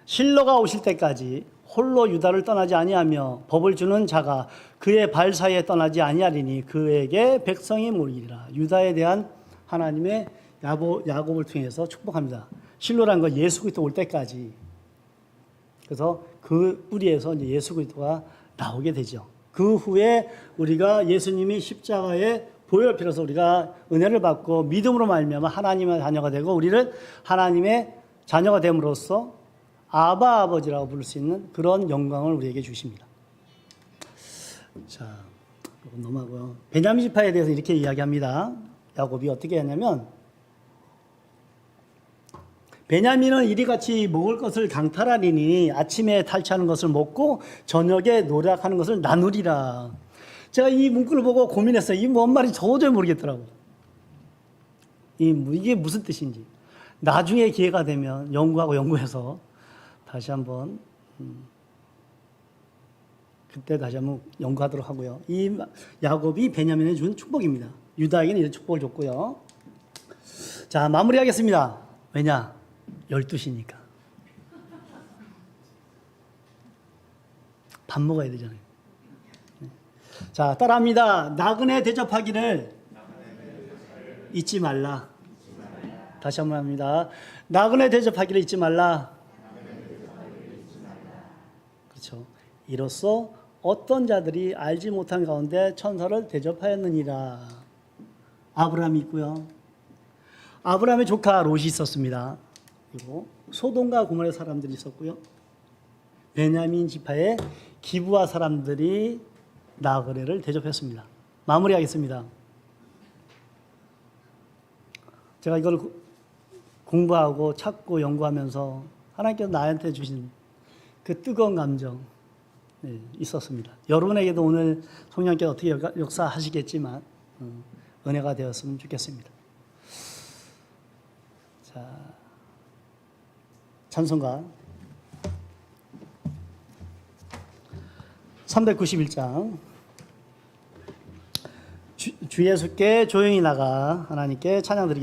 실로가 오실 때까지 홀로 유다를 떠나지 아니하며 법을 주는 자가 그의 발 사이에 떠나지 아니하리니 그에게 백성이 모이리라. 유다에 대한 하나님의 야곱을 통해서 축복합니다. 실로라는 건 예수 그리스도 올 때까지. 그래서 그 뿌리에서 이제 예수 그리스도가 나오게 되죠. 그 후에 우리가 예수님이 십자가에 보혈을 필요해서 우리가 은혜를 받고 믿음으로 말미암아 하나님의 자녀가 되고 우리를 하나님의 자녀가 됨으로써 아바 아버지라고 부를 수 있는 그런 영광을 우리에게 주십니다. 자, 이건 넘어가고요. 베냐민 지파에 대해서 이렇게 이야기합니다. 야곱이 어떻게 했냐면 베냐민은 이리같이 먹을 것을 강탈하리니 아침에 탈취하는 것을 먹고 저녁에 노력하는 것을 나누리라. 제가 이 문구를 보고 고민했어요. 이 뭔 말인지 도저히 모르겠더라고요. 이게 무슨 뜻인지. 나중에 기회가 되면 연구해서 다시 한번 그때 다시 한번 연구하도록 하고요. 이 야곱이 베냐민에 준 축복입니다. 유다에게는 이런 축복을 줬고요. 자, 마무리하겠습니다. 왜냐? 12시니까. 밥 먹어야 되잖아요. 자, 따라합니다. 나그네 대접하기를 잊지 말라. 다시 한번 합니다. 나그네 대접하기를 잊지 말라. 그렇죠. 이로써 어떤 자들이 알지 못한 가운데 천사를 대접하였느니라. 아브라함이 있고요. 아브라함의 조카 롯이 있었습니다. 그리고 소돔과 고모라의 사람들이 있었고요. 베냐민 지파의 기브아 사람들이 나그네를 대접했습니다. 마무리하겠습니다. 제가 이걸 공부하고 찾고 연구하면서 하나님께서 나한테 주신 그 뜨거운 감정 있었습니다. 여러분에게도 오늘 성령께서 어떻게 역사하시겠지만 은혜가 되었으면 좋겠습니다. 자, 찬송가 391장 주 예수께 조용히 나가 하나님께 찬양 드리겠습니다.